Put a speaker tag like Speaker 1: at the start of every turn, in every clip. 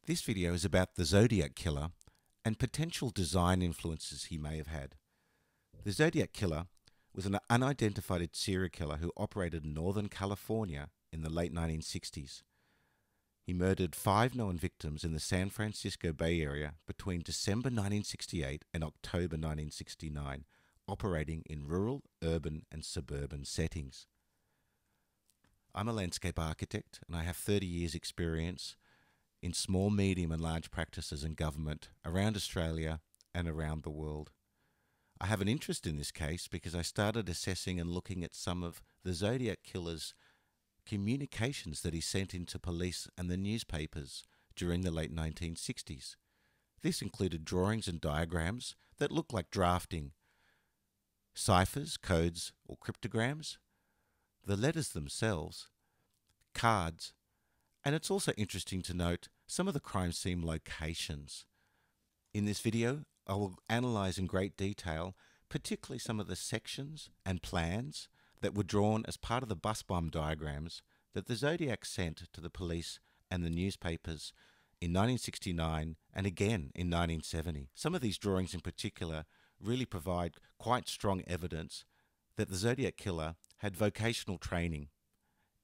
Speaker 1: This video is about the Zodiac Killer and potential design influences he may have had. The Zodiac Killer was an unidentified serial killer who operated in Northern California in the late 1960s. He murdered 5 known victims in the San Francisco Bay Area between December 1968 and October 1969, operating in rural, urban, and suburban settings. I'm a landscape architect and I have 30 years' experience in small, medium, and large practices in government around Australia and around the world. I have an interest in this case because I started assessing and looking at some of the Zodiac Killer's communications that he sent into police and the newspapers during the late 1960s. This included drawings and diagrams that looked like drafting, ciphers, codes, or cryptograms, the letters themselves, cards, and it's also interesting to note some of the crime scene locations. In this video, I will analyze in great detail, particularly some of the sections and plans that were drawn as part of the bus bomb diagrams that the Zodiac sent to the police and the newspapers in 1969 and again in 1970. Some of these drawings in particular really provide quite strong evidence that the Zodiac Killer had vocational training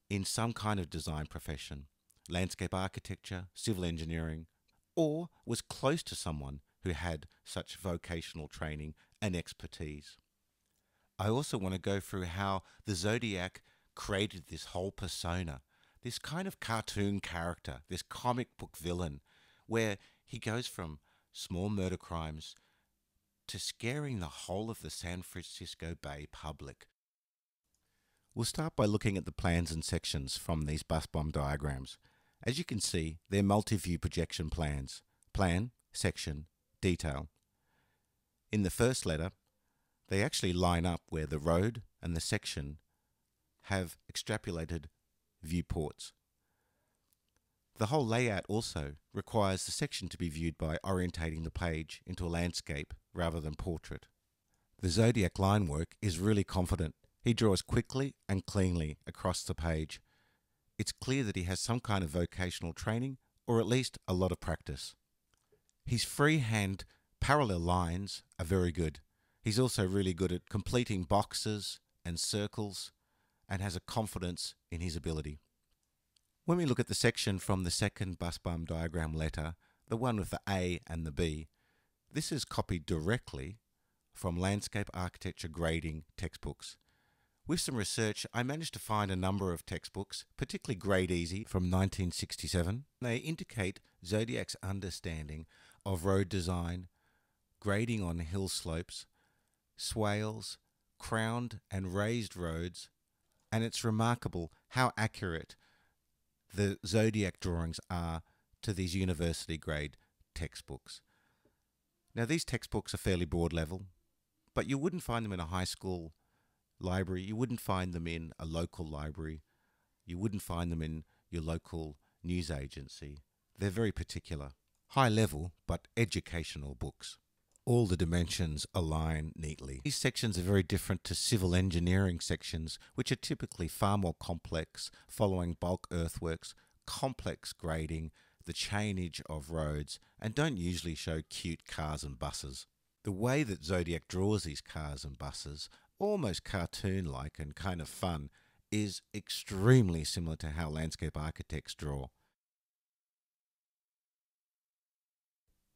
Speaker 1: in some kind of design profession, landscape architecture, civil engineering, or was close to someone who had such vocational training and expertise. I also want to go through how the Zodiac created this whole persona, this kind of cartoon character, this comic book villain, where he goes from small murder crimes to scaring the whole of the San Francisco Bay public. We'll start by looking at the plans and sections from these bus bomb diagrams. As you can see, they're multi-view projection plans. Plan, section, detail. In the first letter, they actually line up where the road and the section have extrapolated viewports. The whole layout also requires the section to be viewed by orientating the page into a landscape rather than portrait. The Zodiac line work is really confident. He draws quickly and cleanly across the page. It's clear that he has some kind of vocational training, or at least a lot of practice. His freehand parallel lines are very good. He's also really good at completing boxes and circles and has a confidence in his ability. When we look at the section from the second bus bomb diagram letter, the one with the A and the B, this is copied directly from landscape architecture grading textbooks. With some research, I managed to find a number of textbooks, particularly Grade Easy from 1967. They indicate Zodiac's understanding of road design, grading on hill slopes, swales, crowned and raised roads, and it's remarkable how accurate the Zodiac drawings are to these university grade textbooks. Now, these textbooks are fairly broad level, but you wouldn't find them in a high school library, you wouldn't find them in a local library, you wouldn't find them in your local news agency. They're very particular, high level but educational books. All the dimensions align neatly. These sections are very different to civil engineering sections, which are typically far more complex, following bulk earthworks, complex grading, the chainage of roads, and don't usually show cute cars and buses. The way that Zodiac draws these cars and buses, almost cartoon-like and kind of fun, is extremely similar to how landscape architects draw.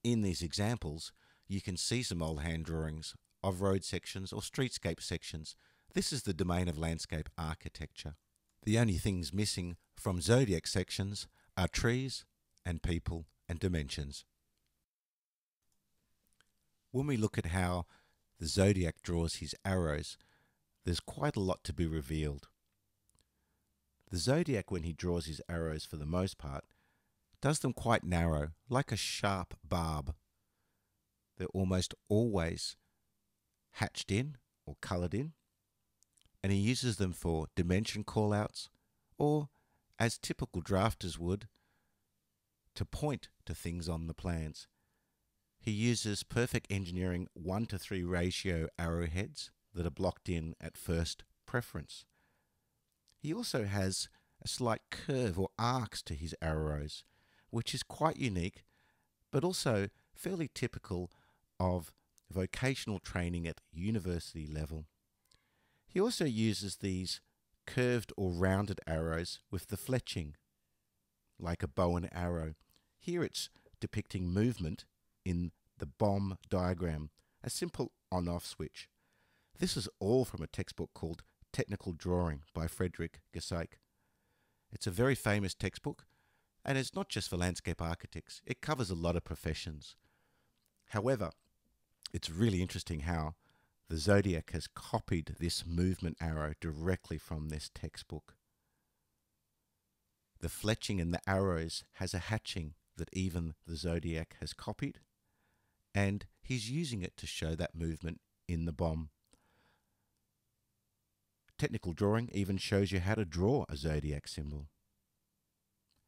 Speaker 1: In these examples, you can see some old hand drawings of road sections or streetscape sections. This is the domain of landscape architecture. The only things missing from Zodiac sections are trees and people and dimensions. When we look at how the Zodiac draws his arrows, there's quite a lot to be revealed. The Zodiac, when he draws his arrows for the most part, does them quite narrow, like a sharp barb. They're almost always hatched in or coloured in, and he uses them for dimension callouts, or, as typical drafters would, to point to things on the plans. He uses perfect engineering 1:3 ratio arrowheads that are blocked in at first preference. He also has a slight curve or arcs to his arrows, which is quite unique, but also fairly typical of vocational training at university level. He also uses these curved or rounded arrows with the fletching, like a bow and arrow. Here it's depicting movement in the bomb diagram, a simple on-off switch. This is all from a textbook called Technical Drawing by Frederick Gesaik. It's a very famous textbook, and it's not just for landscape architects. It covers a lot of professions. However, it's really interesting how the Zodiac has copied this movement arrow directly from this textbook. The fletching and the arrows has a hatching that even the Zodiac has copied, and he's using it to show that movement in the bomb. Technical Drawing even shows you how to draw a Zodiac symbol.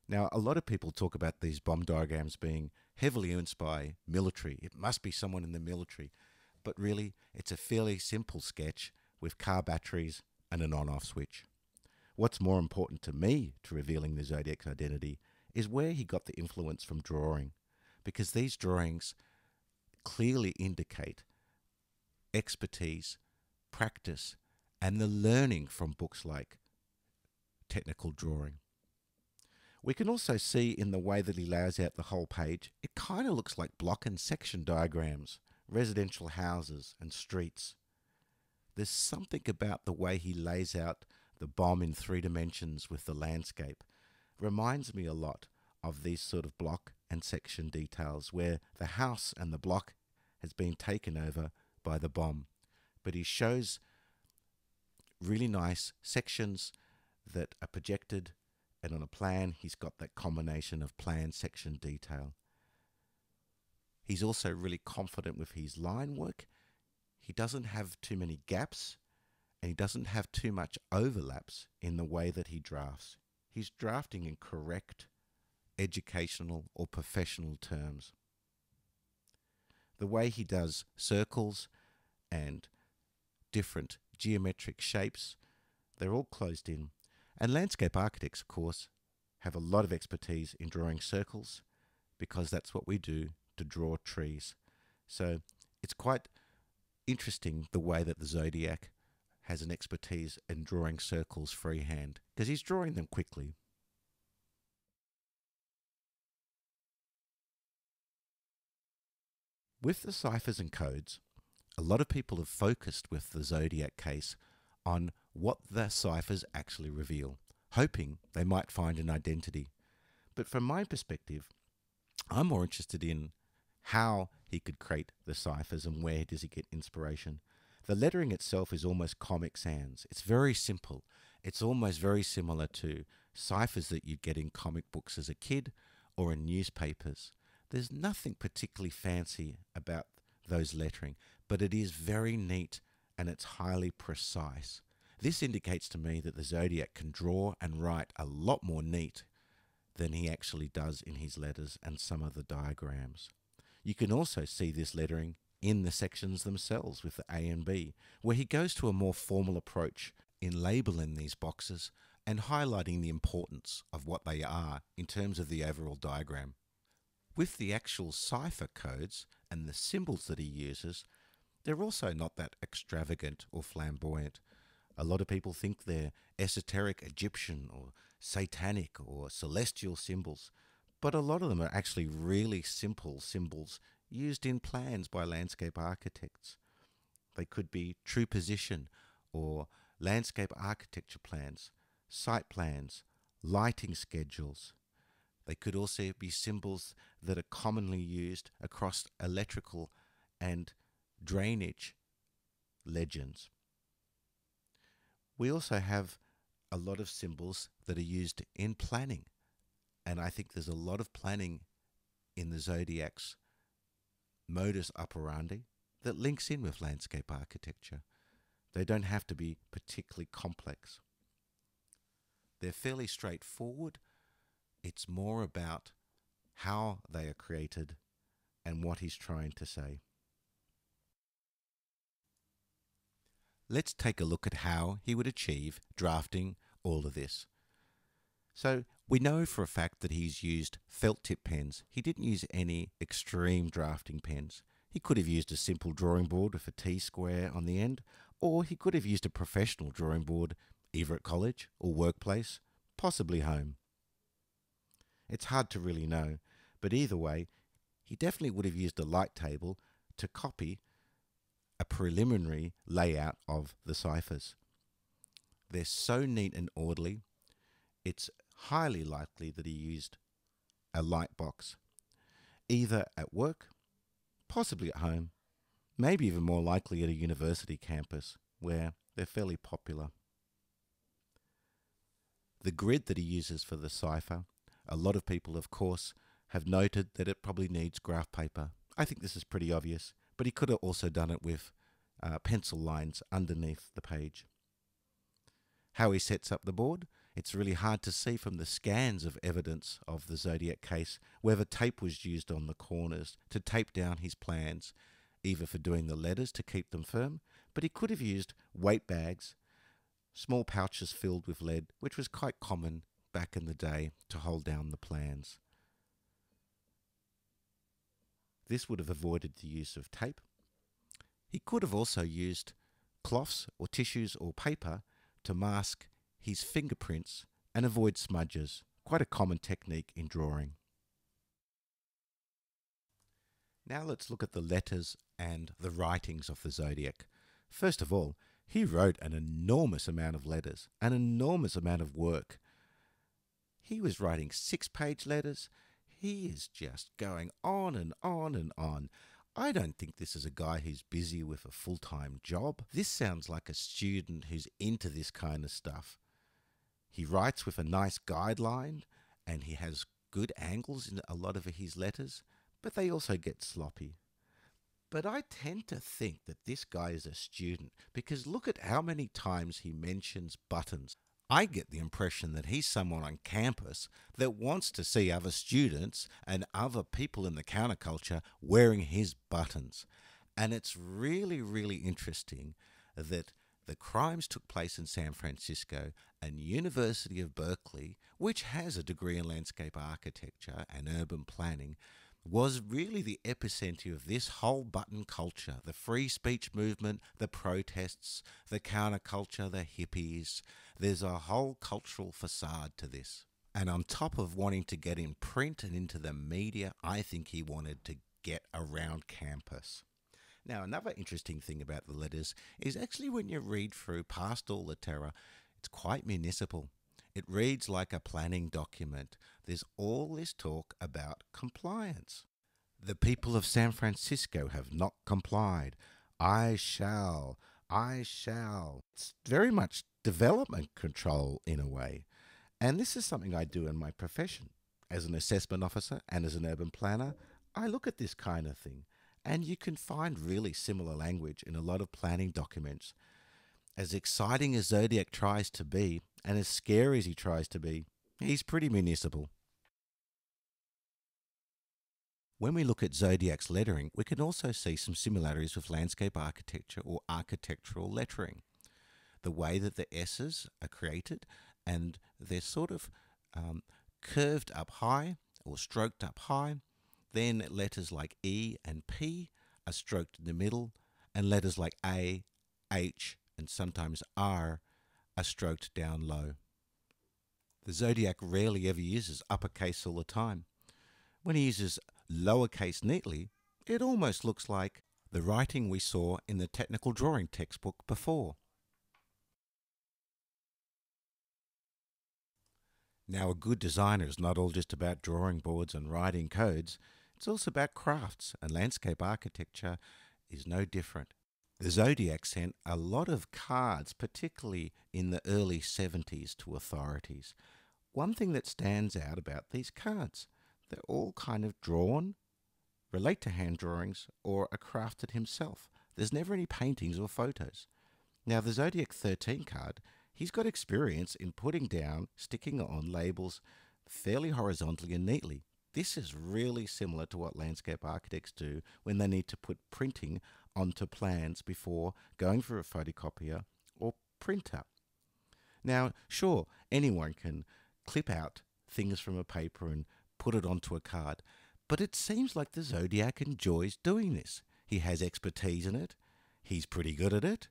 Speaker 1: Now, a lot of people talk about these bomb diagrams being heavily influenced by military. It must be someone in the military. But really, it's a fairly simple sketch with car batteries and an on-off switch. What's more important to me to revealing the Zodiac's identity is where he got the influence from drawing, because these drawings clearly indicate expertise, practice, and the learning from books like Technical Drawing. We can also see in the way that he lays out the whole page, it kind of looks like block and section diagrams, residential houses and streets. There's something about the way he lays out the bomb in 3 dimensions with the landscape. Reminds me a lot of these sort of block and section details where the house and the block has been taken over by the bomb. But he shows really nice sections that are projected, and on a plan he's got that combination of plan, section, detail. He's also really confident with his line work. He doesn't have too many gaps, and he doesn't have too much overlaps in the way that he drafts. He's drafting in correct educational or professional terms. The way he does circles and different geometric shapes, they're all closed in. And landscape architects, of course, have a lot of expertise in drawing circles, because that's what we do to draw trees. So it's quite interesting the way that the Zodiac has an expertise in drawing circles freehand, because he's drawing them quickly. With the ciphers and codes, a lot of people have focused with the Zodiac case on what the ciphers actually reveal, hoping they might find an identity. But from my perspective, I'm more interested in how he could create the ciphers and where does he get inspiration. The lettering itself is almost Comic Sans. It's very simple. It's almost very similar to ciphers that you'd get in comic books as a kid or in newspapers. There's nothing particularly fancy about those lettering, but it is very neat and it's highly precise. This indicates to me that the Zodiac can draw and write a lot more neat than he actually does in his letters and some of the diagrams. You can also see this lettering in the sections themselves with the A and B, where he goes to a more formal approach in labeling these boxes and highlighting the importance of what they are in terms of the overall diagram. With the actual cipher codes and the symbols that he uses, they're also not that extravagant or flamboyant. A lot of people think they're esoteric Egyptian or satanic or celestial symbols, but a lot of them are actually really simple symbols used in plans by landscape architects. They could be true position or landscape architecture plans, site plans, lighting schedules. They could also be symbols that are commonly used across electrical and drainage legends. We also have a lot of symbols that are used in planning, and I think there's a lot of planning in the Zodiac's modus operandi that links in with landscape architecture. They don't have to be particularly complex. They're fairly straightforward. It's more about how they are created and what he's trying to say. Let's take a look at how he would achieve drafting all of this. So We know for a fact that he's used felt tip pens. He didn't use any extreme drafting pens. He could have used a simple drawing board with a T-square on the end, or he could have used a professional drawing board either at college or workplace, possibly home. It's hard to really know, but either way, he definitely would have used a light table to copy a preliminary layout of the ciphers. They're so neat and orderly, it's highly likely that he used a light box, either at work, possibly at home, maybe even more likely at a university campus where they're fairly popular. The grid that he uses for the cipher, a lot of people, of course, have noted that it probably needs graph paper. I think this is pretty obvious, but he could have also done it with pencil lines underneath the page. How he sets up the board, it's really hard to see from the scans of evidence of the Zodiac case whether tape was used on the corners to tape down his plans, either for doing the letters to keep them firm, but he could have used weight bags, small pouches filled with lead, which was quite common back in the day to hold down the plans. This would have avoided the use of tape. He could have also used cloths or tissues or paper to mask his fingerprints and avoid smudges, quite a common technique in drawing. Now let's look at the letters and the writings of the Zodiac. First of all, he wrote an enormous amount of letters, an enormous amount of work. He was writing 6-page letters. He is just going on and on and on. I don't think this is a guy who's busy with a full-time job. This sounds like a student who's into this kind of stuff. He writes with a nice guideline, and he has good angles in a lot of his letters, but they also get sloppy. But I tend to think that this guy is a student, because look at how many times he mentions buttons. I get the impression that he's someone on campus that wants to see other students and other people in the counterculture wearing his buttons. And it's really, really interesting that the crimes took place in San Francisco, and University of Berkeley, which has a degree in landscape architecture and urban planning, was really the epicenter of this whole button culture, the free speech movement, the protests, the counterculture, the hippies. There's a whole cultural facade to this. And on top of wanting to get in print and into the media, I think he wanted to get around campus. Now, another interesting thing about the letters is actually when you read through past all the terror, it's quite municipal. It reads like a planning document. There's all this talk about compliance. The people of San Francisco have not complied. I shall. It's very much development control in a way. And this is something I do in my profession. As an assessment officer and as an urban planner, I look at this kind of thing. And you can find really similar language in a lot of planning documents. As exciting as Zodiac tries to be, and as scary as he tries to be, he's pretty municipal. When we look at Zodiac's lettering, we can also see some similarities with landscape architecture or architectural lettering. The way that the S's are created, and they're sort of curved up high or stroked up high. Then letters like E and P are stroked in the middle, and letters like A, H, and sometimes R are stroked down low. The Zodiac rarely ever uses uppercase all the time. When he uses lowercase neatly, it almost looks like the writing we saw in the technical drawing textbook before. Now, a good designer is not all just about drawing boards and writing codes. It's also about crafts, and landscape architecture is no different. The Zodiac sent a lot of cards, particularly in the early 70s, to authorities. One thing that stands out about these cards, they're all kind of drawn, relate to hand drawings, or are crafted himself. There's never any paintings or photos. Now, the Zodiac 13 card, he's got experience in putting down, sticking on labels fairly horizontally and neatly. This is really similar to what landscape architects do when they need to put printing onto plans before going for a photocopier or printer. Now, sure, anyone can clip out things from a paper and put it onto a card. But it seems like the Zodiac enjoys doing this. He has expertise in it, he's pretty good at it,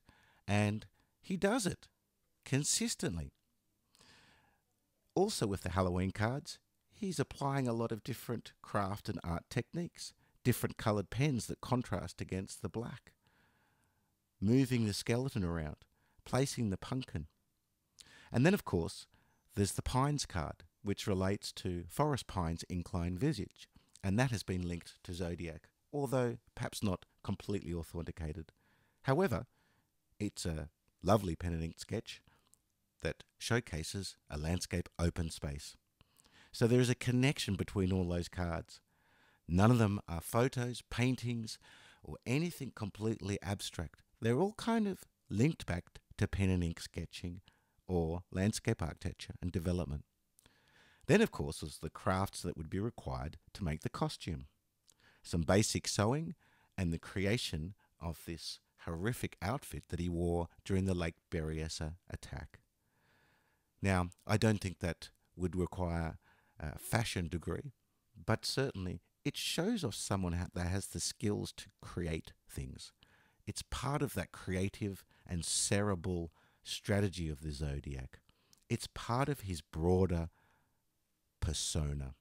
Speaker 1: and he does it consistently. Also, with the Halloween cards, he's applying a lot of different craft and art techniques, different coloured pens that contrast against the black, moving the skeleton around, placing the pumpkin. And then, of course, there's the Pines card, which relates to forest pines' inclined visage, and that has been linked to Zodiac, although perhaps not completely authenticated. However, it's a lovely pen and ink sketch that showcases a landscape open space. So there is a connection between all those cards. None of them are photos, paintings, or anything completely abstract. They're all kind of linked back to pen and ink sketching or landscape architecture and development. Then, of course, was the crafts that would be required to make the costume. Some basic sewing and the creation of this horrific outfit that he wore during the Lake Berryessa attack. Now, I don't think that would require a fashion degree, but certainly it shows off someone that has the skills to create things. It's part of that creative and cerebral strategy of the Zodiac. It's part of his broader persona.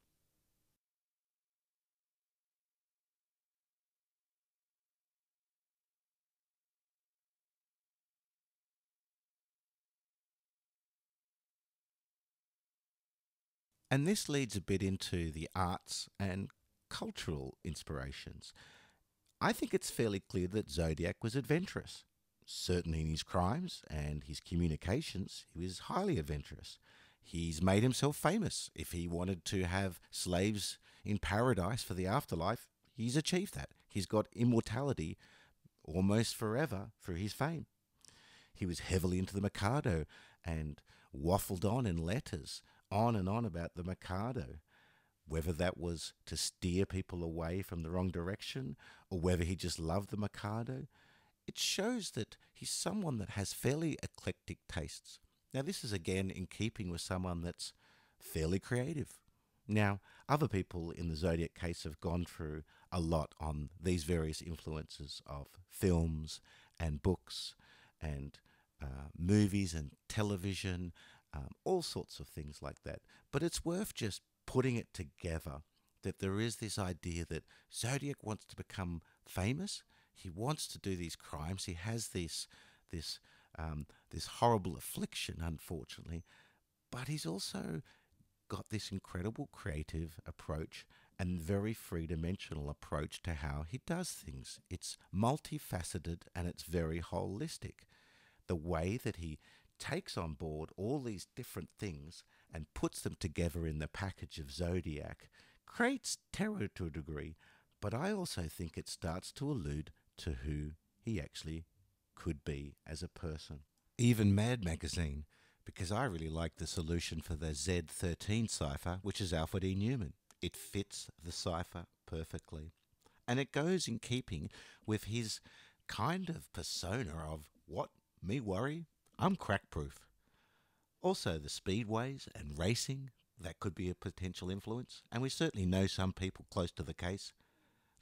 Speaker 1: And this leads a bit into the arts and cultural inspirations. I think it's fairly clear that Zodiac was adventurous. Certainly in his crimes and his communications, he was highly adventurous. He's made himself famous. If he wanted to have slaves in paradise for the afterlife, he's achieved that. He's got immortality almost forever through his fame. He was heavily into the Mikado and waffled on in letters, on and on about the Mikado, whether that was to steer people away from the wrong direction or whether he just loved the Mikado. It shows that he's someone that has fairly eclectic tastes. Now, this is again in keeping with someone that's fairly creative. Now, other people in the Zodiac case have gone through a lot on these various influences of films and books and movies and television, all sorts of things like that. But it's worth just putting it together that there is this idea that Zodiac wants to become famous. He wants to do these crimes. He has this horrible affliction, unfortunately, but he's also got this incredible creative approach and very three-dimensional approach to how he does things. It's multifaceted and it's very holistic. The way that he takes on board all these different things and puts them together in the package of Zodiac creates terror to a degree, but I also think it starts to allude to who he actually could be as a person. Even Mad Magazine, because I really like the solution for the Z13 cipher, which is Alfred E. Newman. It fits the cipher perfectly. And it goes in keeping with his kind of persona of, what, me worry? I'm crack-proof. Also, the speedways and racing, that could be a potential influence. And we certainly know some people close to the case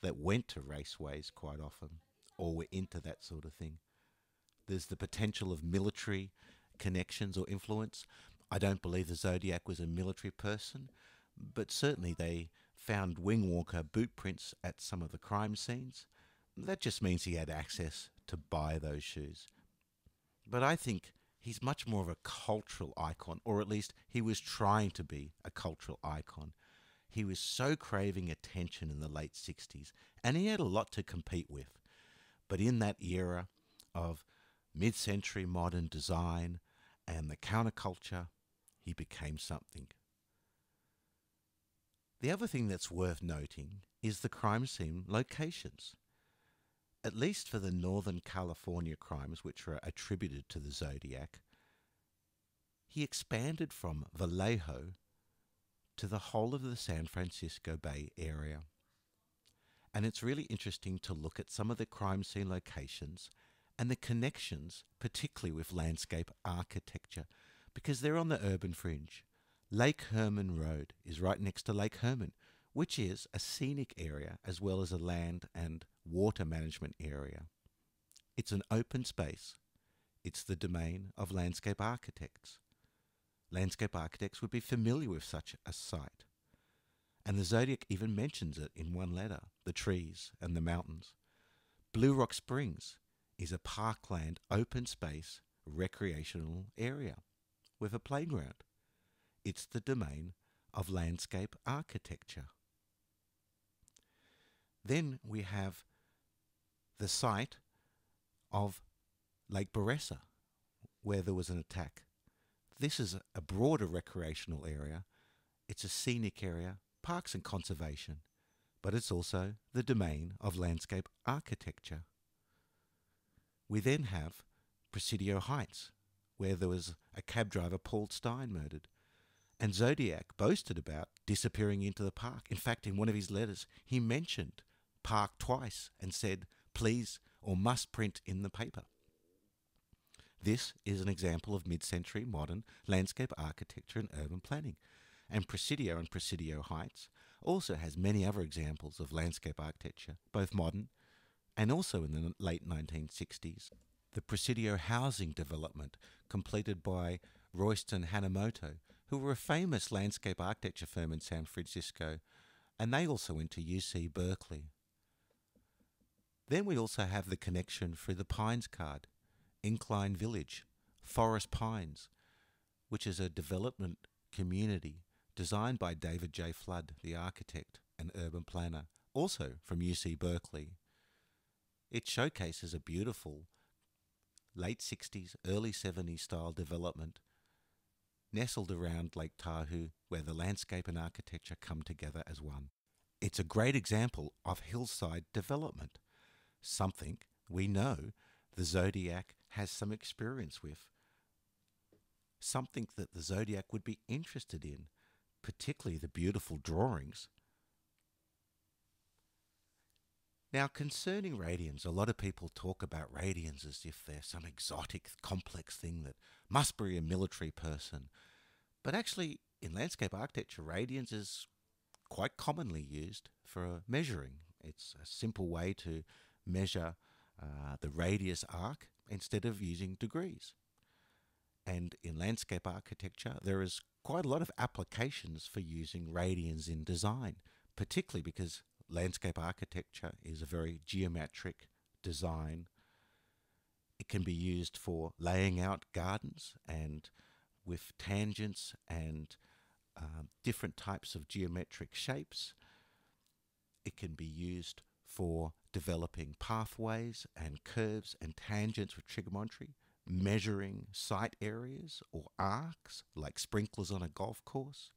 Speaker 1: that went to raceways quite often or were into that sort of thing. There's the potential of military connections or influence. I don't believe the Zodiac was a military person, but certainly they found wing walker boot prints at some of the crime scenes. That just means he had access to buy those shoes. But I think he's much more of a cultural icon, or at least he was trying to be a cultural icon. He was so craving attention in the late 60s, and he had a lot to compete with. But in that era of mid-century modern design and the counterculture, he became something. The other thing that's worth noting is the crime scene locations. At least for the Northern California crimes which are attributed to the Zodiac, he expanded from Vallejo to the whole of the San Francisco Bay Area. And it's really interesting to look at some of the crime scene locations and the connections, particularly with landscape architecture, because they're on the urban fringe. Lake Herman Road is right next to Lake Herman, which is a scenic area as well as a land and water management area. It's an open space. It's the domain of landscape architects. Landscape architects would be familiar with such a site. And the Zodiac even mentions it in one letter, the trees and the mountains. Blue Rock Springs is a parkland open space recreational area with a playground. It's the domain of landscape architecture. Then we have the site of Lake Beressa, where there was an attack. This is a broader recreational area. It's a scenic area, parks and conservation, but it's also the domain of landscape architecture. We then have Presidio Heights, where there was a cab driver, Paul Stein, murdered. And Zodiac boasted about disappearing into the park. In fact, in one of his letters, he mentioned park twice and said, please or must print in the paper. This is an example of mid-century modern landscape architecture and urban planning. And Presidio and Presidio Heights also has many other examples of landscape architecture, both modern and also in the late 1960s. The Presidio housing development completed by Royston Hanamoto, who were a famous landscape architecture firm in San Francisco, and they also went to UC Berkeley. Then we also have the connection through the Pines card, Incline Village, Forest Pines, which is a development community designed by David J. Flood, the architect and urban planner, also from UC Berkeley. It showcases a beautiful late 60s, early 70s style development nestled around Lake Tahoe, where the landscape and architecture come together as one. It's a great example of hillside development, something we know the Zodiac has some experience with, something that the Zodiac would be interested in, particularly the beautiful drawings. Now, concerning radians, a lot of people talk about radians as if they're some exotic, complex thing that must be a military person. But actually, in landscape architecture, radians is quite commonly used for measuring. It's a simple way to measure the radius arc instead of using degrees. And in landscape architecture, there is quite a lot of applications for using radians in design, particularly because landscape architecture is a very geometric design. It can be used for laying out gardens and with tangents and different types of geometric shapes. It can be used for developing pathways and curves and tangents with trigonometry, measuring site areas or arcs like sprinklers on a golf course.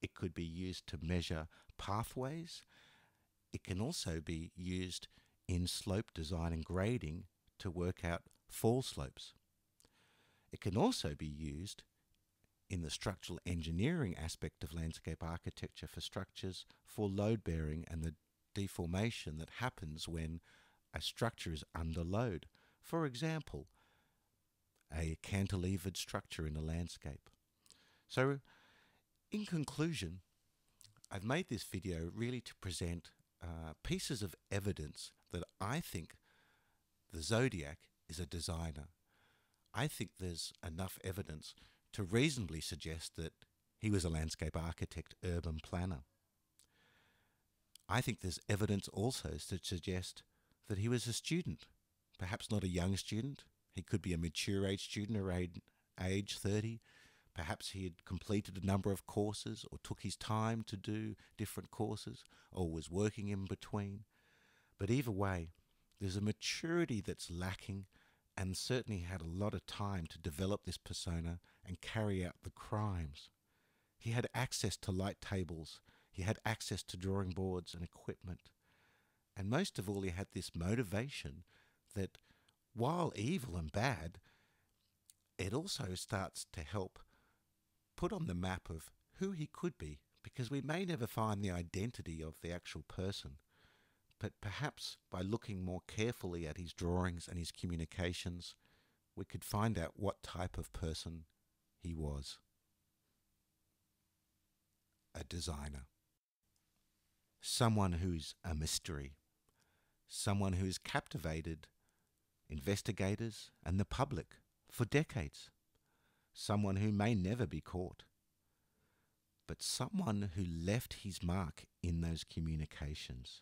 Speaker 1: It could be used to measure pathways. It can also be used in slope design and grading to work out fall slopes. It can also be used in the structural engineering aspect of landscape architecture for structures for load bearing and the deformation that happens when a structure is under load. For example, a cantilevered structure in a landscape. So, in conclusion, I've made this video really to present pieces of evidence that I think the Zodiac is a designer. I think there's enough evidence to reasonably suggest that he was a landscape architect, urban planner. I think there's evidence also to suggest that he was a student, perhaps not a young student. He could be a mature age student around age 30. Perhaps he had completed a number of courses or took his time to do different courses or was working in between. But either way, there's a maturity that's lacking, and certainly had a lot of time to develop this persona and carry out the crimes. He had access to light tables. He had access to drawing boards and equipment. And most of all, he had this motivation that, while evil and bad, it also starts to help put on the map of who he could be, because we may never find the identity of the actual person. But perhaps by looking more carefully at his drawings and his communications, we could find out what type of person he was. designer. Someone who's a mystery. Someone who's captivated investigators and the public for decades. Someone who may never be caught. But someone who left his mark in those communications.